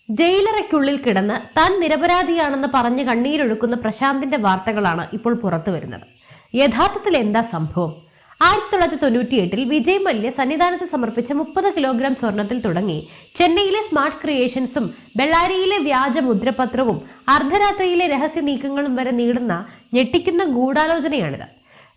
ജയിലറയ്ക്കുള്ളിൽ കിടന്ന് താൻ നിരപരാധിയാണെന്ന് പറഞ്ഞ് കണ്ണീരൊഴുക്കുന്ന പ്രശാന്തിന്റെ വാർത്തകളാണ് ഇപ്പോൾ പുറത്തു വരുന്നത്. യഥാർത്ഥത്തിൽ എന്താ സംഭവം? 1998 വിജയ് മല്യ സന്നിധാനത്ത് സമർപ്പിച്ച 30 കിലോഗ്രാം സ്വർണത്തിൽ തുടങ്ങി ചെന്നൈയിലെ സ്മാർട്ട് ക്രിയേഷൻസും ബെള്ളാരിയിലെ വ്യാജ മുദ്രപത്രവും അർദ്ധരാത്രിയിലെ രഹസ്യ നീക്കങ്ങളും വരെ നീളുന്ന ഞെട്ടിക്കുന്ന ഗൂഢാലോചനയാണിത്.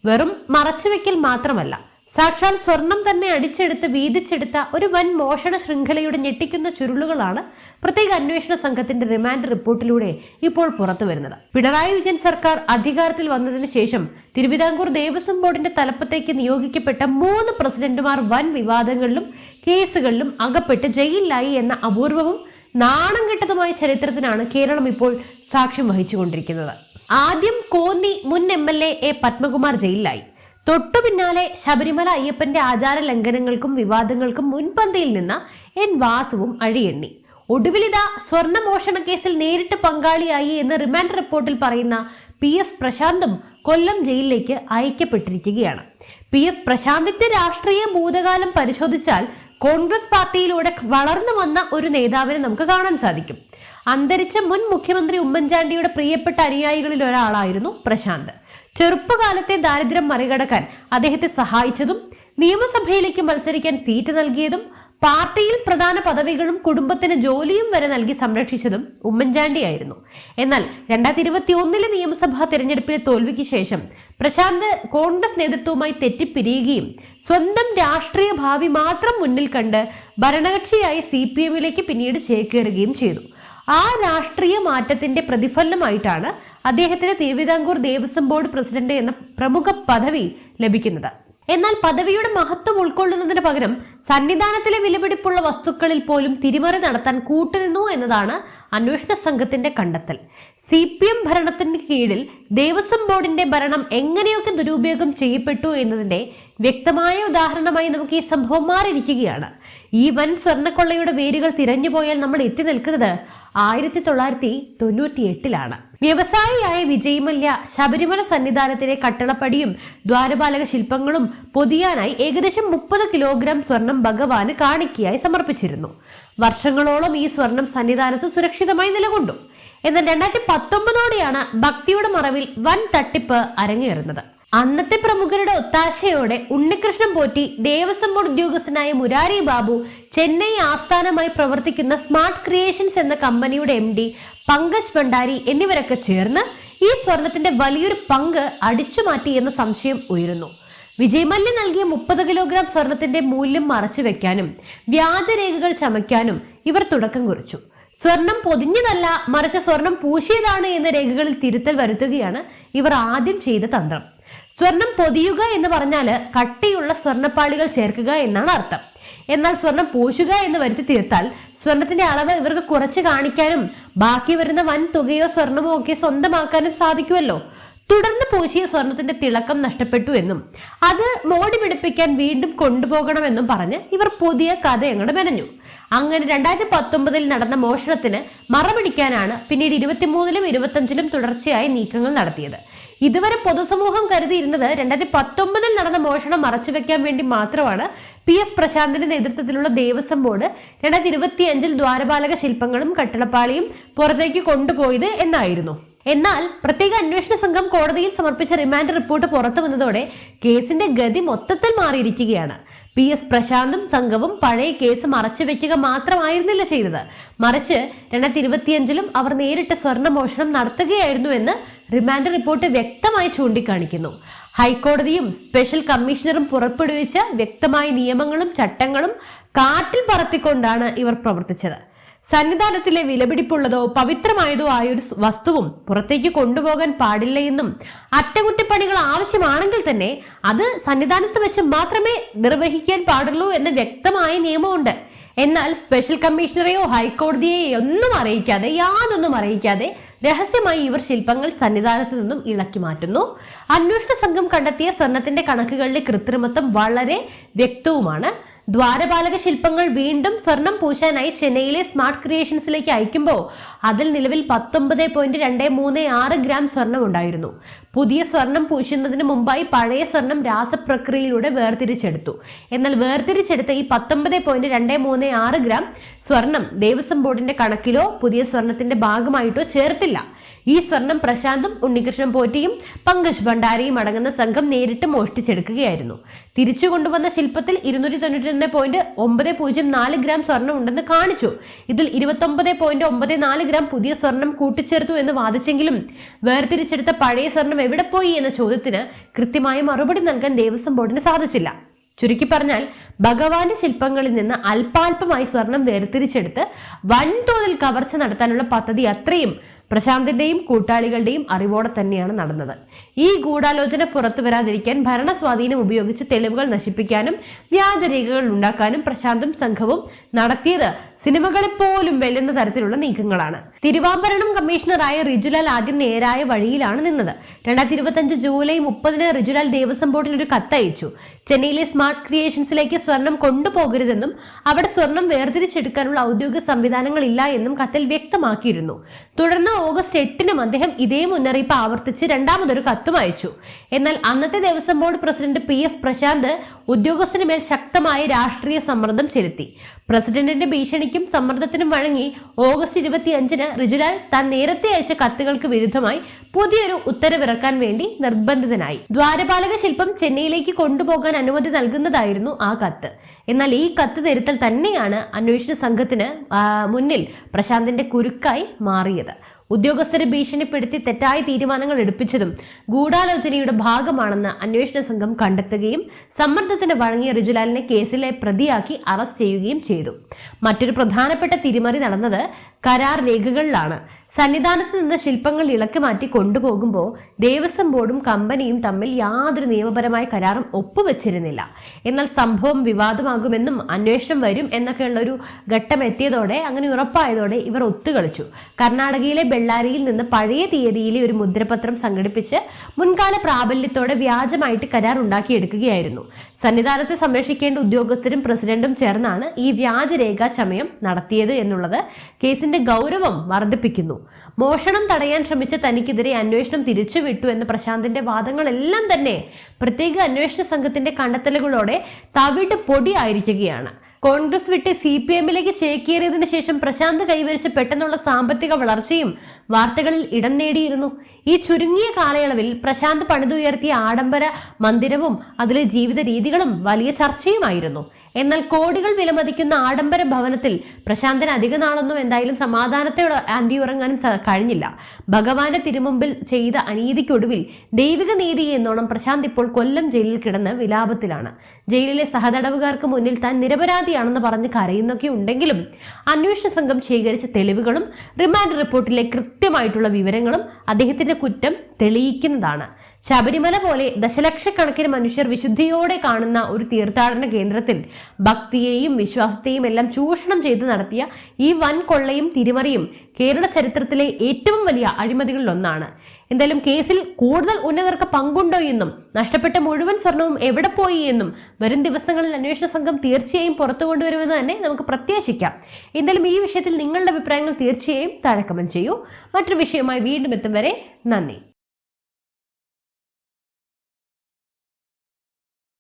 വെറും മറച്ചുവെക്കൽ മാത്രമല്ല, സാക്ഷാൽ സ്വർണം തന്നെ അടിച്ചെടുത്ത് വീതിച്ചെടുത്ത ഒരു വൻ മോഷണ ശൃംഖലയുടെ ഞെട്ടിക്കുന്ന ചുരുളുകളാണ് പ്രത്യേക അന്വേഷണ സംഘത്തിന്റെ റിമാൻഡ് റിപ്പോർട്ടിലൂടെ ഇപ്പോൾ പുറത്തു വരുന്നത്. പിണറായി വിജയൻ സർക്കാർ അധികാരത്തിൽ വന്നതിന് ശേഷം തിരുവിതാംകൂർ ദേവസ്വം ബോർഡിന്റെ തലപ്പത്തേക്ക് നിയോഗിക്കപ്പെട്ട 3 പ്രസിഡന്റുമാർ വൻ വിവാദങ്ങളിലും കേസുകളിലും അകപ്പെട്ട് ജയിലിലായി എന്ന അപൂർവവും നാണം കെട്ടതുമായ ചരിത്രത്തിനാണ് കേരളം ഇപ്പോൾ സാക്ഷ്യം വഹിച്ചുകൊണ്ടിരിക്കുന്നത്. ആദ്യം കോന്നി മുൻ MLA എ പത്മകുമാർ ജയിലിലായി. തൊട്ടു പിന്നാലെ ശബരിമല അയ്യപ്പന്റെ ആചാര ലംഘനങ്ങൾക്കും വിവാദങ്ങൾക്കും മുൻപന്തിയിൽ നിന്ന് N വാസുവും അഴിയെണ്ണി. ഒടുവിലിതാ സ്വർണ്ണമോഷണ കേസിൽ നേരിട്ട് പങ്കാളിയായി എന്ന് റിമാൻഡ് റിപ്പോർട്ടിൽ പറയുന്ന PS പ്രശാന്തും കൊല്ലം ജയിലിലേക്ക് അയക്കപ്പെട്ടിരിക്കുകയാണ്. PS പ്രശാന്തിന്റെ രാഷ്ട്രീയ ഭൂതകാലം പരിശോധിച്ചാൽ കോൺഗ്രസ് പാർട്ടിയിലൂടെ വളർന്നു വന്ന ഒരു നേതാവിനെ നമുക്ക് കാണാൻ സാധിക്കും. അന്തരിച്ച മുൻ മുഖ്യമന്ത്രി ഉമ്മൻചാണ്ടിയുടെ പ്രിയപ്പെട്ട അനുയായികളിൽ ഒരാളായിരുന്നു പ്രശാന്ത്. ചെറുപ്പകാലത്തെ ദാരിദ്ര്യം മറികടക്കാൻ അദ്ദേഹത്തെ സഹായിച്ചതും നിയമസഭയിലേക്ക് മത്സരിക്കാൻ സീറ്റ് നൽകിയതും പാർട്ടിയിൽ പ്രധാന പദവികളും കുടുംബത്തിന് ജോലിയും വരെ നൽകി സംരക്ഷിച്ചതും ഉമ്മൻചാണ്ടിയായിരുന്നു. എന്നാൽ 2021 നിയമസഭാ തെരഞ്ഞെടുപ്പിലെ തോൽവിക്ക് ശേഷം പ്രശാന്ത് കോൺഗ്രസ് നേതൃത്വവുമായി തെറ്റിപ്പിരിയുകയും സ്വന്തം രാഷ്ട്രീയ ഭാവി മാത്രം മുന്നിൽ കണ്ട് ഭരണകക്ഷിയായി CPM-ലേക്ക് പിന്നീട് ചേക്കേറുകയും ചെയ്തു. ആ രാഷ്ട്രീയ മാറ്റത്തിന്റെ പ്രതിഫലനമായിട്ടാണ് അദ്ദേഹത്തിന് തിരുവിതാംകൂർ ദേവസ്വം ബോർഡ് പ്രസിഡന്റ് എന്ന പ്രമുഖ പദവി ലഭിക്കുന്നത്. എന്നാൽ പദവിയുടെ മഹത്വം ഉൾക്കൊള്ളുന്നതിന് പകരം സന്നിധാനത്തിലെ വിലപിടിപ്പുള്ള വസ്തുക്കളിൽ പോലും തിരിമറി നടത്താൻ കൂട്ടുനിന്നു എന്നതാണ് അന്വേഷണ സംഘത്തിന്റെ കണ്ടെത്തൽ. CPM ഭരണത്തിന് കീഴിൽ ദേവസ്വം ബോർഡിന്റെ ഭരണം എങ്ങനെയൊക്കെ ദുരുപയോഗം ചെയ്യപ്പെട്ടു എന്നതിന്റെ വ്യക്തമായ ഉദാഹരണമായി നമുക്ക് ഈ സംഭവം മാറിയിരിക്കുകയാണ്. ഈ വൻ സ്വർണ്ണക്കൊള്ളയുടെ വേരുകൾ തിരഞ്ഞുപോയാൽ നമ്മൾ എത്തി നിൽക്കുന്നത് 1998 വ്യവസായിയായ വിജയ് മല്യ ശബരിമല സന്നിധാനത്തിലെ കട്ടളപ്പടിയും ദ്വാരപാലക ശില്പങ്ങളും പൊതിയാനായി ഏകദേശം 30 കിലോഗ്രാം സ്വർണം ഭഗവാന് കാണിക്കയായി സമർപ്പിച്ചിരുന്നു. വർഷങ്ങളോളം ഈ സ്വർണം സന്നിധാനത്ത് സുരക്ഷിതമായി നിലകൊണ്ടു. എന്നാൽ 2019 ഭക്തിയുടെ മറവിൽ വൻ തട്ടിപ്പ് അരങ്ങേറുന്നത്. അന്നത്തെ പ്രമുഖരുടെ ഒത്താശയോടെ ഉണ്ണികൃഷ്ണൻ പോറ്റി, ദേവസ്വം ബോർഡ് ഉദ്യോഗസ്ഥനായ മുരാരി ബാബു, ചെന്നൈ ആസ്ഥാനമായി പ്രവർത്തിക്കുന്ന സ്മാർട്ട് ക്രിയേഷൻസ് എന്ന കമ്പനിയുടെ MD പങ്കജ് ഭണ്ഡാരി എന്നിവരൊക്കെ ചേർന്ന് ഈ സ്വർണത്തിന്റെ വലിയൊരു പങ്ക് അടിച്ചുമാറ്റി എന്ന സംശയം ഉയരുന്നു. വിജയ് മല്യ നൽകിയ 30 കിലോഗ്രാം സ്വർണത്തിന്റെ മൂല്യം മറച്ചു വെക്കാനും വ്യാജരേഖകൾ ചമയ്ക്കാനും ഇവർ തുടക്കം കുറിച്ചു. സ്വർണം പൊതിഞ്ഞതല്ല, മറിച്ച് സ്വർണം പൂശിയതാണ് എന്ന രേഖകളിൽ തിരുത്തൽ വരുത്തുകയാണ് ഇവർ ആദ്യം ചെയ്ത തന്ത്രം. സ്വർണം പൊതിയുക എന്ന് പറഞ്ഞാൽ കട്ടിയുള്ള സ്വർണ്ണപ്പാളികൾ ചേർക്കുക എന്നാണ് അർത്ഥം. എന്നാൽ സ്വർണം പൂശുക എന്ന് വരുത്തി തീർത്താൽ സ്വർണത്തിന്റെ അളവ് ഇവർക്ക് കുറച്ച് കാണിക്കാനും ബാക്കി വരുന്ന വൻ തുകയോ സ്വർണമോ ഒക്കെ സ്വന്തമാക്കാനും സാധിക്കുമല്ലോ. തുടർന്ന് പൂശിയ സ്വർണത്തിന്റെ തിളക്കം നഷ്ടപ്പെട്ടു എന്നും അത് മോടി പിടിപ്പിക്കാൻ വീണ്ടും കൊണ്ടുപോകണമെന്നും പറഞ്ഞ് ഇവർ പുതിയ കഥ അങ്ങോട്ട് മെനഞ്ഞു. അങ്ങനെ 2019 നടന്ന മോഷണത്തിന് മറപിടിക്കാനാണ് പിന്നീട് 23-ലും 25-ലും തുടർച്ചയായി നീക്കങ്ങൾ നടത്തിയത്. ഇതുവരെ പൊതുസമൂഹം കരുതിയിരുന്നത് 2019 നടന്ന മോഷണം മറച്ചുവെക്കാൻ വേണ്ടി മാത്രമാണ് PS പ്രശാന്തിന്റെ നേതൃത്വത്തിലുള്ള ദേവസ്വം ബോർഡ് 2025 ദ്വാരപാലക ശില്പങ്ങളും കട്ടളപ്പാളിയും പുറത്തേക്ക് കൊണ്ടുപോയത് എന്നായിരുന്നു. എന്നാൽ പ്രത്യേക അന്വേഷണ സംഘം കോടതിയിൽ സമർപ്പിച്ച റിമാൻഡ് റിപ്പോർട്ട് പുറത്തു വന്നതോടെ കേസിന്റെ ഗതി മൊത്തത്തിൽ മാറിയിരിക്കുകയാണ്. PS പ്രശാന്തും സംഘവും പഴയ കേസ് മറച്ചു വെക്കുക മാത്രമായിരുന്നില്ല ചെയ്തത്, മറിച്ച് 2025-ലും അവർ നേരിട്ട് സ്വർണ്ണമോഷണം നടത്തുകയായിരുന്നു എന്ന് റിമാൻഡ് റിപ്പോർട്ട് വ്യക്തമായി ചൂണ്ടിക്കാണിക്കുന്നു. ഹൈക്കോടതിയും സ്പെഷ്യൽ കമ്മീഷണറും പുറപ്പെടുവിച്ച വ്യക്തമായ നിയമങ്ങളും ചട്ടങ്ങളും കാറ്റിൽ പറത്തിക്കൊണ്ടാണ് ഇവർ പ്രവർത്തിച്ചത്. സന്നിധാനത്തിലെ വിലപിടിപ്പുള്ളതോ പവിത്രമായതോ ആയൊരു വസ്തുവും പുറത്തേക്ക് കൊണ്ടുപോകാൻ പാടില്ല എന്നും അറ്റകുറ്റപ്പണികൾ ആവശ്യമാണെങ്കിൽ തന്നെ അത് സന്നിധാനത്ത് വെച്ച് മാത്രമേ നിർവഹിക്കാൻ പാടുള്ളൂ എന്ന് വ്യക്തമായ നിയമമുണ്ട്. എന്നാൽ സ്പെഷ്യൽ കമ്മീഷണറെയോ ഹൈക്കോടതിയെയോ യാതൊന്നും അറിയിക്കാതെ രഹസ്യമായി ഇവർ ശില്പങ്ങൾ സന്നിധാനത്ത് നിന്നും ഇളക്കി മാറ്റുന്നു. അന്വേഷണ സംഘം കണ്ടെത്തിയ സ്വർണത്തിന്റെ കണക്കുകളിലെ കൃത്രിമത്വം വളരെ വ്യക്തവുമാണ്. ദ്വാരപാലക ശില്പങ്ങൾ വീണ്ടും സ്വർണം പൂശാനായി ചെന്നൈയിലെ സ്മാർട്ട് ക്രിയേഷൻസിലേക്ക് അയക്കുമ്പോൾ അതിൽ നിലവിൽ 19.236 ഗ്രാം സ്വർണം ഉണ്ടായിരുന്നു. പുതിയ സ്വർണം പൂശുന്നതിന് മുമ്പായി പഴയ സ്വർണം രാസപ്രക്രിയയിലൂടെ വേർതിരിച്ചെടുത്തു. എന്നാൽ വേർതിരിച്ചെടുത്ത ഈ 19.236 ഗ്രാം സ്വർണം ദേവസ്വം ബോർഡിന്റെ കണക്കിലോ പുതിയ സ്വർണത്തിന്റെ ഭാഗമായിട്ടോ ചേർത്തില്ല. ഈ സ്വർണം പ്രശാന്തും ഉണ്ണികൃഷ്ണൻ പോറ്റിയും പങ്കജ് ഭണ്ഡാരിയും അടങ്ങുന്ന സംഘം നേരിട്ട് മോഷ്ടിച്ചെടുക്കുകയായിരുന്നു. തിരിച്ചു കൊണ്ടുവന്ന ശില്പത്തിൽ 291.904 ഗ്രാം സ്വർണം ഉണ്ടെന്ന് കാണിച്ചു. ഇതിൽ 29.94 ഗ്രാം പുതിയ സ്വർണം കൂട്ടിച്ചേർത്തു എന്ന് വാദിച്ചെങ്കിലും വേർതിരിച്ചെടുത്ത പഴയ സ്വർണം എവിടെ പോയി എന്ന ചോദ്യത്തിന് കൃത്യമായ മറുപടി നൽകാൻ ദേവസ്വം ബോർഡിന് സാധിച്ചില്ല. ചുരുക്കി പറഞ്ഞാൽ ഭഗവാന്റെ ശില്പങ്ങളിൽ നിന്ന് അല്പാൽപമായി സ്വർണം വേർതിരിച്ചെടുത്ത് വൻതോതിൽ കവർച്ച നടത്താനുള്ള പദ്ധതി അത്രയും പ്രശാന്തിന്റെയും കൂട്ടാളികളുടെയും അറിവോടെ തന്നെയാണ് നടന്നത്. ഈ ഗൂഢാലോചന പുറത്തു വരാതിരിക്കാൻ ഭരണ സ്വാധീനം ഉപയോഗിച്ച് തെളിവുകൾ നശിപ്പിക്കാനും വ്യാജരേഖകൾ ഉണ്ടാക്കാനും പ്രശാന്തും സംഘവും നടത്തിയത് സിനിമകളെ പോലും വെല്ലുന്ന തരത്തിലുള്ള നീക്കങ്ങളാണ്. തിരുവാഭരണം കമ്മീഷണറായ റിജുലാൽ ആദ്യം നേരായ വഴിയിലാണ് നിന്നത്. 2025 ജൂലൈ 30 റിജുലാൽ ദേവസ്വം ബോർഡിന് ഒരു കത്തയച്ചു. ചെന്നൈയിലെ സ്മാർട്ട് ക്രിയേഷൻസിലേക്ക് സ്വർണം കൊണ്ടുപോകരുതെന്നും അവിടെ സ്വർണം വേർതിരിച്ചെടുക്കാനുള്ള ഔദ്യോഗിക സംവിധാനങ്ങളില്ല എന്നും കത്തിൽ വ്യക്തമാക്കിയിരുന്നു. തുടർന്ന് ഓഗസ്റ്റ് 8 അദ്ദേഹം ഇതേ മുന്നറിയിപ്പ് ആവർത്തിച്ച് രണ്ടാമതൊരു കത്തും അയച്ചു. എന്നാൽ അന്നത്തെ Devaswom board president PS Prashanth ഉദ്യോഗസ്ഥന് മേൽ ശക്തമായ രാഷ്ട്രീയ സമ്മർദ്ദം ചെലുത്തി. പ്രസിഡന്റിന്റെ ഭീഷണിക്കും സമ്മർദ്ദത്തിനും വഴങ്ങി ഓഗസ്റ്റ് 25 റിജുലാൽ താൻ നേരത്തെ അയച്ച കത്തുകൾക്ക് വിരുദ്ധമായി പുതിയൊരു ഉത്തരവിറക്കാൻ വേണ്ടി നിർബന്ധിതനായി. ദ്വാരപാലക ശില്പം ചെന്നൈയിലേക്ക് കൊണ്ടുപോകാൻ അനുമതി നൽകുന്നതായിരുന്നു ആ കത്ത്. എന്നാൽ ഈ കത്ത് തിരുത്തൽ തന്നെയാണ് അന്വേഷണ സംഘത്തിന് മുന്നിൽ പ്രശാന്തിന്റെ കുരുക്കായി മാറിയത്. ഉദ്യോഗസ്ഥരെ ഭീഷണിപ്പെടുത്തി തെറ്റായ തീരുമാനങ്ങൾ എടുപ്പിച്ചതും ഗൂഢാലോചനയുടെ ഭാഗമാണെന്ന് അന്വേഷണ സംഘം കണ്ടെത്തുകയും സമ്മർദ്ദത്തിന് വഴങ്ങിയ റിജുലാലിനെ കേസിലെ പ്രതിയാക്കി അറസ്റ്റ് ചെയ്യുകയും ചെയ്തു. മറ്റൊരു പ്രധാനപ്പെട്ട തിരിമറി നടന്നത് കരാർ രേഖകളിലാണ്. സന്നിധാനത്ത് നിന്ന് ശില്പങ്ങൾ ഇളക്കി മാറ്റി കൊണ്ടുപോകുമ്പോൾ ദേവസ്വം ബോർഡും കമ്പനിയും തമ്മിൽ യാതൊരു നിയമപരമായ കരാറും ഒപ്പുവെച്ചിരുന്നില്ല. എന്നാൽ സംഭവം വിവാദമാകുമെന്നും അന്വേഷണം വരും എന്നൊക്കെയുള്ള ഒരു ഘട്ടം എത്തിയതോടെ, അങ്ങനെ ഉറപ്പായതോടെ ഇവർ ഒത്തുകളിച്ചു. കർണാടകയിലെ ബെള്ളാരിയിൽ നിന്ന് പഴയ തീയതിയിലെ ഒരു മുദ്രപത്രം സംഘടിപ്പിച്ച് മുൻകാല പ്രാബല്യത്തോടെ വ്യാജമായിട്ട് കരാർ ഉണ്ടാക്കിയെടുക്കുകയായിരുന്നു. സന്നിധാനത്തെ സംരക്ഷിക്കേണ്ട ഉദ്യോഗസ്ഥരും പ്രസിഡന്റും ചേർന്നാണ് ഈ വ്യാജരേഖാ ചമയം നടത്തിയത് എന്നുള്ളത് കേസിന്റെ ഗൗരവം വർദ്ധിപ്പിക്കുന്നു. മോഷണം തടയാൻ ശ്രമിച്ച തനിക്കെതിരെ അന്വേഷണം തിരിച്ചുവിട്ടു എന്ന പ്രശാന്തിന്റെ വാദങ്ങളെല്ലാം തന്നെ പ്രത്യേക അന്വേഷണ സംഘത്തിന്റെ കണ്ടെത്തലുകളോടെ തവിട് പൊടിയായിരിക്കുകയാണ്. കോൺഗ്രസ് വിട്ട് CPM-ലേക്ക് ചേക്കേറിയതിനു ശേഷം പ്രശാന്ത് കൈവരിച്ച പെട്ടെന്നുള്ള സാമ്പത്തിക വളർച്ചയും വാർത്തകളിൽ ഇടം നേടിയിരുന്നു. ഈ ചുരുങ്ങിയ കാലയളവിൽ പ്രശാന്ത് പണിതുയർത്തിയ ആഡംബര മന്ദിരവും അതിലെ ജീവിത രീതികളും വലിയ ചർച്ചയുമായിരുന്നു. എന്നാൽ കോടികൾ വിലമതിക്കുന്ന ആഡംബര ഭവനത്തിൽ പ്രശാന്തിന് അധിക നാളൊന്നും എന്തായാലും സമാധാനത്തോടെ അന്തിയുറങ്ങാനും കഴിഞ്ഞില്ല. ഭഗവാന്റെ തിരുമുമ്പിൽ ചെയ്ത അനീതിക്കൊടുവിൽ ദൈവിക നീതി എന്നോണം പ്രശാന്ത് ഇപ്പോൾ കൊല്ലം ജയിലിൽ കിടന്ന് വിലാപത്തിലാണ്. ജയിലിലെ സഹതടവുകാർക്ക് മുന്നിൽ താൻ നിരപരാധിയാണെന്ന് പറഞ്ഞ് കരയുന്നൊക്കെ ഉണ്ടെങ്കിലും അന്വേഷണ സംഘം ശേഖരിച്ച തെളിവുകളും റിമാൻഡ് റിപ്പോർട്ടിലെ കൃത്യമായിട്ടുള്ള വിവരങ്ങളും അദ്ദേഹത്തിന്റെ കുറ്റം തെളിയിക്കുന്നതാണ്. ശബരിമല പോലെ ദശലക്ഷക്കണക്കിന് മനുഷ്യർ വിശുദ്ധിയോടെ കാണുന്ന ഒരു തീർത്ഥാടന കേന്ദ്രത്തിൽ ഭക്തിയെയും വിശ്വാസത്തെയും എല്ലാം ചൂഷണം ചെയ്ത് നടത്തിയ ഈ വൻ കൊള്ളയും തിരിമറിയും കേരള ചരിത്രത്തിലെ ഏറ്റവും വലിയ അഴിമതികളിൽ ഒന്നാണ്. എന്തായാലും കേസിൽ കൂടുതൽ ഉന്നതർക്ക് പങ്കുണ്ടോ എന്നും നഷ്ടപ്പെട്ട മുഴുവൻ സ്വർണവും എവിടെ പോയി എന്നും വരും ദിവസങ്ങളിൽ അന്വേഷണ സംഘം തീർച്ചയായും പുറത്തു കൊണ്ടുവരുമെന്ന് തന്നെ നമുക്ക് പ്രത്യാശിക്കാം. എന്തായാലും ഈ വിഷയത്തിൽ നിങ്ങളുടെ അഭിപ്രായങ്ങൾ തീർച്ചയായും താഴെ കമന്റ് ചെയ്യൂ. മറ്റൊരു വിഷയവുമായി വീണ്ടും എത്തും വരെ നന്ദി.